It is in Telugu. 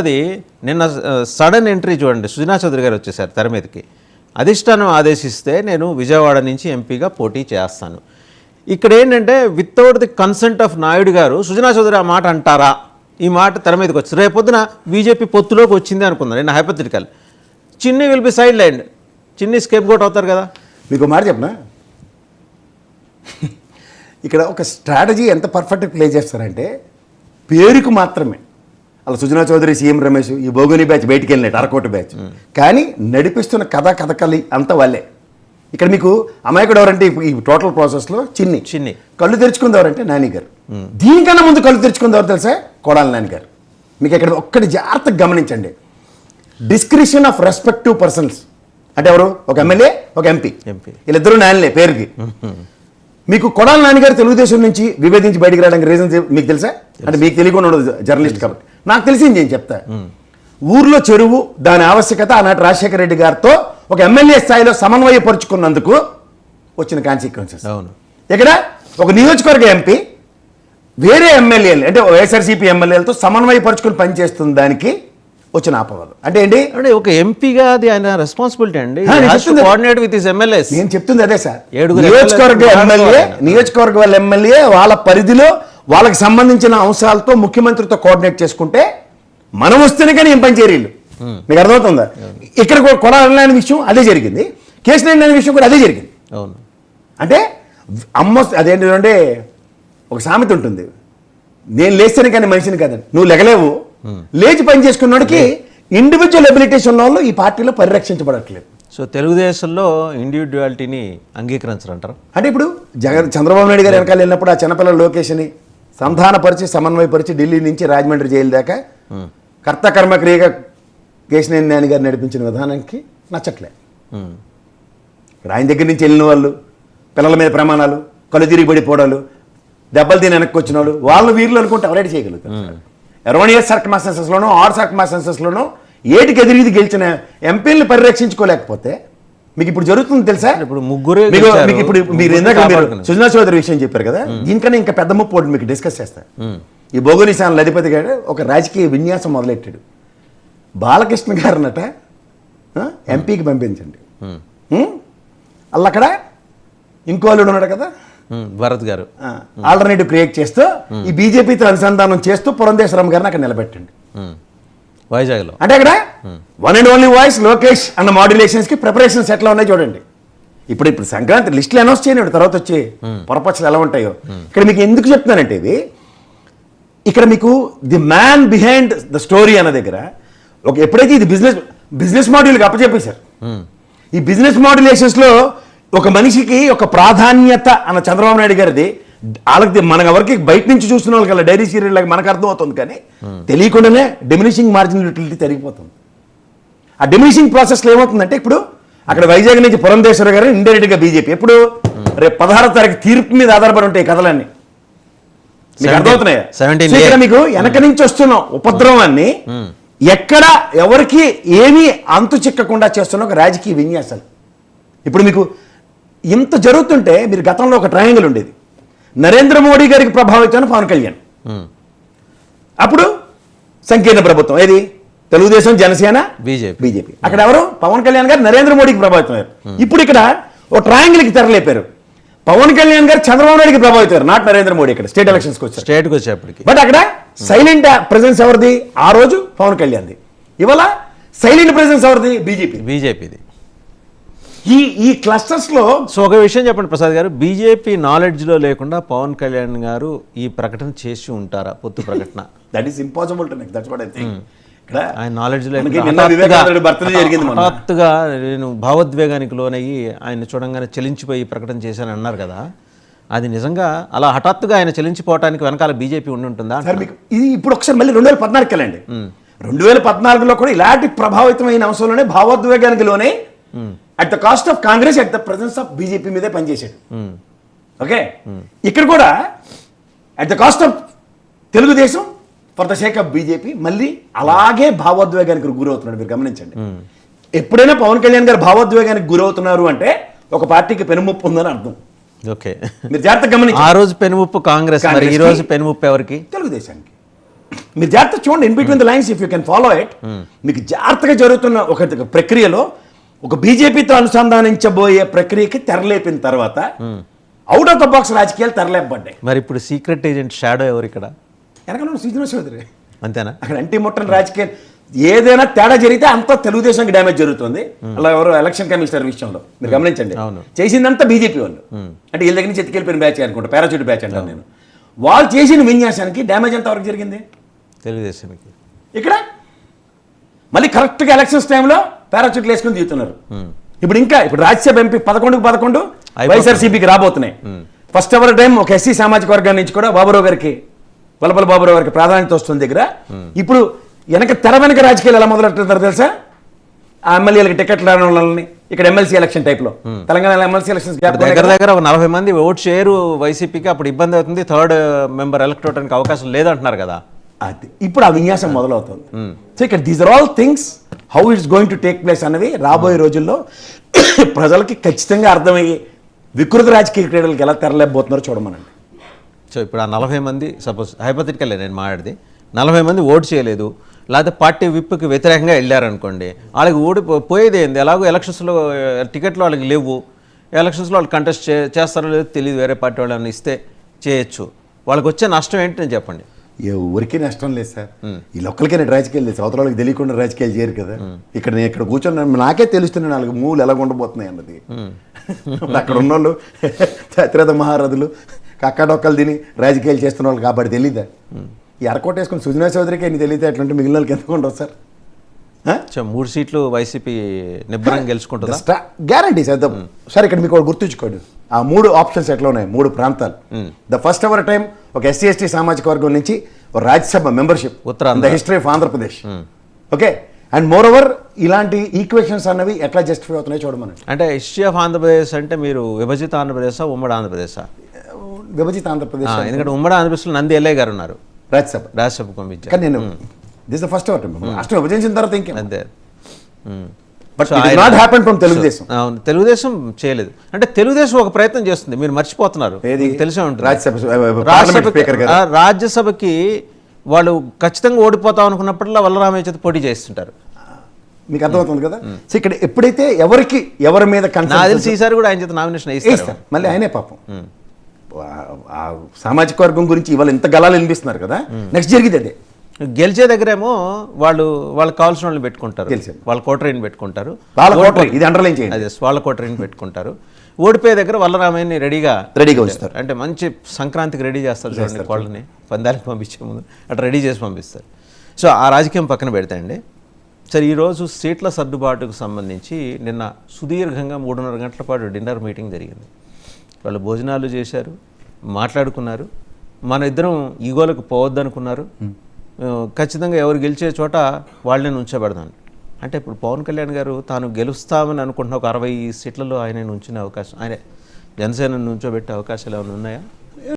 అది నిన్న సడన్ ఎంట్రీ చూడండి, సుజనా చౌదరి గారు వచ్చేసారు తెర మీదకి. అధిష్టానం ఆదేశిస్తే నేను విజయవాడ నుంచి ఎంపీగా పోటీ చేస్తాను. ఇక్కడ ఏంటంటే without the consent of Naidu గారు సుజనా చౌదరి ఆ మాట అంటారా? ఈ మాట తెర మీదకి వచ్చి రేపొద్దున బీజేపీ పొత్తులోకి వచ్చింది అనుకుందాం, నేను హైపోథెటికల్, చిన్ని విల్ బి సైడ్ లైన్, చిన్ని స్కేప్ గోట్ అవుతారు కదా. మీకు మాట చెప్పనా, ఇక్కడ ఒక స్ట్రాటజీ ఎంత పర్ఫెక్ట్గా ప్లే చేస్తారంటే పేరుకు మాత్రమే. అలా సుజనా చౌదరి, సీఎం రమేష్, ఈ బోగోని బ్యాచ్ బయటికి వెళ్ళినట్టు అరకోట బ్యాచ్, కానీ నడిపిస్తున్న కథకళి అంతా వాళ్ళే. ఇక్కడ మీకు అమాయకుడు ఎవరంటే ఈ టోటల్ ప్రాసెస్లో చిన్ని కళ్ళు తెరుచుకుంది ఎవరంటే నాని గారు. దీనికన్నా ముందు కళ్ళు తెరుచుకుంది ఎవరు తెలుసా? కొడాలి నాని గారు. మీకు ఇక్కడ ఒక్కటి జాగ్రత్తగా గమనించండి, డిస్క్రిప్షన్ ఆఫ్ రెస్పెక్టివ్ పర్సన్స్ అంటే ఎవరు? ఒక ఎమ్మెల్యే, ఒక ఎంపీ, వీళ్ళిద్దరూ నానిలే పేరుకి. మీకు కొడాలి నాని గారు తెలుగుదేశం నుంచి విభేదించి బయటికి రావడానికి రీజన్స్ మీకు తెలుసా? అంటే మీకు తెలియకుండా ఉండదు జర్నలిస్ట్ కాబట్టి, నాకు తెలిసింది నేను చెప్తా. ఊర్లో చెరువు, దాని ఆవశ్యకత ఆనాటి రాజశేఖర రెడ్డి గారితో ఒక ఎమ్మెల్యే స్థాయిలో సమన్వయపరుచుకున్నందుకు వచ్చిన కాన్సిక్వెన్సెస్. ఇక్కడ ఒక నియోజకవర్గ ఎంపీ వేరే ఎమ్మెల్యేలు అంటే వైఎస్ఆర్సీపీ ఎమ్మెల్యేలతో సమన్వయపరుచుకుని పనిచేస్తున్న దానికి వచ్చిన ఆపవాదం అంటే ఏంటి? అంటే ఒక ఎంపీగా అది ఆయన రెస్పాన్సిబిలిటీ అండి, కోఆర్డినేట్ విత్ హిస్ ఎమ్మెల్యేస్. నేను చెప్తుంది అదే సార్, నియోజకవర్గ వాళ్ళ ఎమ్మెల్యే వాళ్ళ పరిధిలో వాళ్ళకి సంబంధించిన అంశాలతో ముఖ్యమంత్రితో కోఆర్డినేట్ చేసుకుంటే మనం వస్తేనే కానీ ఏం పని చేయరు. మీకు అర్థమవుతుందా? ఇక్కడ కొడాలి అనే విషయం అదే జరిగింది, కేసీఆర్ అనే విషయం కూడా అదే జరిగింది. అంటే అదేంటంటే ఒక సామెత ఉంటుంది, నేను లేస్తేనే కానీ మనిషిని కాదండి, నువ్వు లెగలేవు, లేచి పని చేసుకున్నోడికి ఇండివిజువల్ ఎబిలిటీస్ ఉన్న వాళ్ళు ఈ పార్టీలో పరిరక్షించబడట్లేదు. సో తెలుగుదేశంలో ఇండివిజువాలిటీని అంగీకరించరంటారు. అంటే ఇప్పుడు చంద్రబాబు నాయుడు గారు వెనకాల వెళ్ళినప్పుడు ఆ చిన్నపిల్లల లోకేష్ని సంధానపరిచి సమన్వయపరిచి ఢిల్లీ నుంచి రాజమండ్రి జైలు దాకా కర్త కర్మక్రియగా కేశినేని నాని గారు నడిపించిన విధానానికి నచ్చట్లే. ఆయన దగ్గర నుంచి వెళ్ళిన వాళ్ళు, పిల్లల మీద ప్రమాణాలు, కళ్ళు తిరిగి పడిపోవడాలు, దెబ్బలు తిని వెనక్కి వచ్చిన వాళ్ళు, వాళ్ళు వీరులు అనుకుంటే ఎవరైతే చేయగలుగుతారు? ఎర్రోనియస్ సర్కమాస్టెన్సెస్లోనో ఆర్ సర్కమాస్టెన్సెస్లోనో ఏటికి ఎదిరిది గెలిచిన ఎంపీలను పరిరక్షించుకోలేకపోతే మీకు ఇప్పుడు జరుగుతుంది తెలుసా? ఇప్పుడు ముగ్గురు మీకు ఇప్పుడు మీరు ఇందాక సుజనా చౌదరి విషయం చెప్పారు కదా, దీనికన్నా ఇంకా పెద్ద ముప్పు మీకు డిస్కస్ చేస్తారు. ఈ భోగోనిశాల అధిపతి గారు ఒక రాజకీయ విన్యాసం మొదలెట్టాడు. బాలకృష్ణ గారినట ఎంపీకి పంపించండి, అక్కడ ఇంకో వాళ్ళు ఉన్నాడు కదా భరత్ గారు, ఆల్టర్నేటివ్ క్రియేట్ చేస్తూ ఈ బీజేపీతో అనుసంధానం చేస్తూ పురంధేశ్వరం గారిని అక్కడ నిలబెట్టండి వైజాగ్లో. అంటే అక్కడ one and only voice Lokesh అన్న మాడ్యులేషన్స్ కి ప్రిపరేషన్స్ ఎట్లా ఉన్నాయి చూడండి. ఇప్పుడు సంక్రాంతి లిస్టులు అనౌన్స్ చేయను, తర్వాత వచ్చి పొరపక్షలు ఎలా ఉంటాయో. ఇక్కడ మీకు ఎందుకు చెప్తున్నానంటే ఇది, ఇక్కడ మీకు the man behind the story అన్న దగ్గర ఎప్పుడైతే ఇది బిజినెస్ మాడ్యూల్కి అప్పచెప్పేశారు, ఈ బిజినెస్ మాడ్యులేషన్స్ లో ఒక మనిషికి ఒక ప్రాధాన్యత అన్న చంద్రబాబు నాయుడు గారిది వాళ్ళకి మనకు ఎవరికి బయట నుంచి చూస్తున్న వాళ్ళకి డైరీ సీరియల్ లాగా మనకు అర్థం అవుతుంది, కానీ తెలియకుండానే డిమినిషింగ్ మార్జిన్ యూటిలిటీ తరిగిపోతుంది. ఆ డిమినిషింగ్ ప్రాసెస్లో ఏమవుతుందంటే ఇప్పుడు అక్కడ వైజాగ్ నుంచి పురంధేశ్వర గారు ఇండైరెక్ట్గా బీజేపీ ఎప్పుడు రేపు 16వ తారీఖు తీర్పు మీద ఆధారపడి ఉంటాయి కథలన్నీ. మీకు అర్థమవుతున్నాయా? ఇక్కడ మీకు వెనక నుంచి వస్తున్న ఉపద్రవాన్ని ఎక్కడ ఎవరికి ఏమీ అంతు చిక్కకుండా చేస్తున్న ఒక రాజకీయ విన్యాసాలు. ఇప్పుడు మీకు ఇంత జరుగుతుంటే మీరు గతంలో ఒక ట్రయాంగిల్ ఉండేది, నరేంద్ర మోడీ గారికి ప్రభావితమైన పవన్ కళ్యాణ్, అప్పుడు సంకీర్ణ ప్రభుత్వం ఏది తెలుగుదేశం, జనసేన, బీజేపీ. అక్కడ ఎవరు? పవన్ కళ్యాణ్ గారు నరేంద్ర మోడీకి ప్రభావితమయ్యారు. ఇప్పుడు ఇక్కడ ఓ ట్రయాంగిల్కి తెరలేపారు, పవన్ కళ్యాణ్ గారు చంద్రబాబు నాయుడికి ప్రభావితమయ్యారు, నాట్ నరేంద్ర మోడీ. ఇక్కడ స్టేట్ ఎలక్షన్స్కి వచ్చేప్పటికి బట్ అక్కడ సైలెంట్ ప్రెజెన్స్ ఎవరిది? ఆ రోజు పవన్ కళ్యాణ్ది. ఇవాళ సైలెంట్ ప్రెజెన్స్ ఎవరిది? బీజేపీది. ఈ క్లస్టర్స్ లో సో ఒక విషయం చెప్పండి ప్రసాద్ గారు, బీజేపీ నాలెడ్జ్లో లేకుండా పవన్ కళ్యాణ్ గారు ఈ ప్రకటన చేసి ఉంటారా? పొత్తు ప్రకటన that is impossible to make, that's what I think. ఆయన నాలెడ్జ్ హఠాత్తుగా నేను భావోద్వేగానికి లోనయ్యి ఆయన చూడంగానే చెలించిపోయి ప్రకటన చేశాను అన్నారు కదా, అది నిజంగా అలా హఠాత్తుగా ఆయన చెలించిపోవడానికి వెనకాల బీజేపీ ఉంటుందా? సార్ మీకు ఇది ఇప్పుడు ఒకసారి మళ్ళీ 2014 వెళ్ళండి. 2014లో కూడా ఇలాంటి ప్రభావితమైన అంశంలోనే భావోద్వేగానికి లోనే at the cost of Congress, at the presence of BJP మీదే పనిచేశాడు. ఓకే, ఇక్కడ కూడా at the cost of Telugu Desam for the sake of BJP మళ్ళీ అలాగే భావోద్వేగానికి గురవుతున్నాడు. మీరు గమనించండి, ఎప్పుడైనా పవన్ కళ్యాణ్ గారు భావోద్వేగానికి గురవుతున్నారు అంటే ఒక పార్టీకి పెనుముప్పు ఉందని అర్థం. ఓకే, మీరు జాగ్రత్తగా గమనించండి. ఆ రోజు పెనుముప్పు కాంగ్రెస్, ఈ రోజు పెనుముప్పు ఎవరికి? తెలుగుదేశానికి. మీరు జాగ్రత్త చూడండి, in between the lines if you can follow it, మీకు జాగ్రత్తగా జరుగుతున్న ఒక ప్రక్రియలో ఒక బీజేపీతో అనుసంధానించబోయే ప్రక్రియకి తెరలేపిన తర్వాత అవుట్ ఆఫ్ ద బాక్స్ రాజకీయాలు తెరలేపబడ్డాయి. మరి ఇప్పుడు సీక్రెట్ ఏజెంట్ షాడో ఎవరు ఇక్కడ? వెనక సుజనా చౌదరి అంతేనా? అక్కడ అంటి ముట్టని రాజకీయాలు ఏదైనా తేడా జరిగితే అంతా తెలుగుదేశానికి డ్యామేజ్ జరుగుతుంది. అలా ఎవరు ఎలక్షన్ కమిషనర్ విషయంలో మీరు గమనించండి, చేసిందంతా బీజేపీ వాళ్ళు, అంటే వీళ్ళ దగ్గర నుంచి ఎత్తుకెళ్ళిపోయిన బ్యాచ్ అనుకుంటా, పారాచూట్ బ్యాచ్ అంటాను నేను. వాళ్ళు చేసిన విన్యాసానికి డ్యామేజ్ ఎంత వరకు జరిగింది తెలుగుదేశానికి? ఇక్కడ మళ్ళీ కరెక్ట్గా ఎలక్షన్స్ టైంలో పారాచూట్లు వేసుకుని దిగుతున్నారు. ఇప్పుడు రాజ్యసభ ఎంపీ 11 వైఎస్ఆర్సీపీకి రాబోతున్నాయి. ఫస్ట్ ఎవర్ టైం ఒక ఎస్సీ సామాజిక వర్గాన్ని నుంచి కూడా బాబురావు గారికి, వల్లపల్లి బాబురావు గారికి ప్రాధాన్యత వస్తుంది దగ్గర. ఇప్పుడు తెర వెనక రాజకీయాలు ఎలా మొదలెట్టారు తెలుసా? ఆ ఎమ్మెల్యేలకు టికెట్లు రాని వాళ్ళని ఇక్కడ ఎమ్మెల్సీ ఎలక్షన్ టైప్ లో తెలంగాణ ఎమ్మెల్సీ ఎలక్షన్స్ దగ్గర ఒక 40 మంది ఓట్ చేయరు వైసీపీకి, అప్పుడు ఇబ్బంది అవుతుంది, థర్డ్ మెంబర్ ఎలక్ట్ అవడానికి అవకాశం లేదంటున్నారు కదా. అది ఇప్పుడు ఆ విన్యాసం మొదలవుతుంది. సో ఇక్కడ these are all things how it's going to take place అన్నవి రాబోయే రోజుల్లో ప్రజలకి ఖచ్చితంగా అర్థమయ్యి వికృత రాజకీయ క్రీడలకు ఎలా తెరలేకపోతున్నారో చూడమనండి. సో ఇప్పుడు ఆ 40 మంది సపోజ్ హైపోథెటికల్లే నేను మాట్లాడితే 40 మంది ఓటు చేయలేదు, లేకపోతే పార్టీ విప్కి వ్యతిరేకంగా వెళ్ళారనుకోండి, వాళ్ళకి పోయేది ఏంది? ఎలాగో ఎలక్షన్స్లో టికెట్లు వాళ్ళకి లేవు, ఎలక్షన్స్లో వాళ్ళు కంటెస్ట్ చేస్తారో లేదో తెలియదు, వేరే పార్టీ వాళ్ళని ఇస్తే చేయొచ్చు, వాళ్ళకి వచ్చే నష్టం ఏంటి నేను చెప్పండి. ఎవరికి నష్టం లేదు సార్, ఈ ఒక్కరికైనా రాజకీయాలు లేదు, అవతల వాళ్ళకి తెలియకుండా రాజకీయాలు చేయరు కదా. నేను ఇక్కడ కూర్చొని నాకే తెలుస్తున్నాయి 4 మూలు ఎలా ఉండబోతున్నాయి అన్నది. అక్కడ ఉన్నోళ్ళు అతిరథ మహారథులు కక్కడొక్కలు తిని రాజకీయాలు చేస్తున్న వాళ్ళు కాబట్టి తెలీదా? ఈ అరకోట వేసుకుని సుజనా చౌదరికి ఎన్ని తెలియతే అట్లంటే మిగిలిన వాళ్ళకి ఎందుకు ఉండవు సార్? 3 సీట్లు వైసీపీ నిబ్బరంగా గెలుచుకుంటుందా? Guarantee sir. సార్ ఇక్కడ మీకు గుర్తుంచుకోండి, ఆ 3 ఆప్షన్స్ ఎట్లా ఉన్నాయి, 3 ప్రాంతాలు. ద ఫస్ట్ ఎవర్ టైం ఒక ఎస్సీ ఎస్టీ సామాజిక వర్గం నుంచి ఒక Rajya Sabha membership the history of Andhra Pradesh. Okay, and more over ఇలాంటి ఈక్వేషన్స్ అన్నవి ఎట్లా జస్టిఫై అవుతున్నాయి చూడమని. అంటే హిస్టరీ ఆఫ్ ఆంధ్రప్రదేశ్ అంటే మీరు విభజిత ఆంధ్రప్రదేశా ఉమ్మడి ఆంధ్రప్రదేశా? విభజిత ఆంధ్రప్రదేశ్. ఎందుకంటే ఉమ్మడి ఆంధ్రప్రదేశ్లో నంది ఎల్ఐ గారు ఉన్నారు, రాజ్యసభ పంపించారు. కానీ నేను this the first ever time రాష్ట్రం విభజించిన తర్వాత ఇంకేం అంతే. But it not happen from Telugu Desam. అవును, తెలుగుదేశం చేయలేదు. అంటే తెలుగుదేశం ఒక ప్రయత్నం చేస్తుంది, మీరు మర్చిపోతున్నారు, తెలిసే ఉంటుంది. రాజ్యసభకి వాళ్ళు ఖచ్చితంగా ఓడిపోతాం అనుకున్నప్పటిలో వల్లరామయ్య చేత పోటీ చేస్తుంటారు. మీకు అర్థమవుతుంది కదా. సో ఇక్కడ ఎప్పుడైతే ఎవరి మీద నాకు తెలిసి ఈసారి కూడా ఆయన చేత నామినేషన్ వేస్తారు, మళ్ళీ ఆయనే పాపం ఆ సామాజిక వర్గం గురించి ఇవాళ ఇంత గలాలు వినిపిస్తున్నారు కదా. నెక్స్ట్ జరిగింది అదే, గెలిచే దగ్గరేమో వాళ్ళకి కావాల్సిన వాళ్ళని పెట్టుకుంటారు, వాళ్ళ కోటరీని పెట్టుకుంటారు, ఇది అండర్లైన్ చేయండి, అదే వాళ్ళ కోటరీని పెట్టుకుంటారు. ఓడిపోయే దగ్గర వల్లరామయ్యని రెడీగా వస్తారు, అంటే మంచి సంక్రాంతికి రెడీ చేస్తారు చూడండి, కోళ్ళని పందాలకు పంపించే ముందు అట్లా రెడీ చేసి పంపిస్తారు. సో ఆ రాజకీయం పక్కన పెడతా అండి. సరే, ఈరోజు సీట్ల సర్దుబాటుకు సంబంధించి నిన్న సుదీర్ఘంగా 3:30 గంటల పాటు డిన్నర్ మీటింగ్ జరిగింది. వాళ్ళు భోజనాలు చేశారు, మాట్లాడుకున్నారు. మన ఇద్దరం ఈగోలకు పోవద్దనుకున్నారు. ఖచ్చితంగా ఎవరు గెలిచే చోట వాళ్ళని ఉంచబడదాను అంటే ఇప్పుడు పవన్ కళ్యాణ్ గారు తాను గెలుస్తామని అనుకుంటున్న ఒక 60 సీట్లలో ఆయన ఉంచిన అవకాశం, ఆయన జనసేన నుంచోబెట్టే అవకాశాలు ఏమైనా ఉన్నాయా?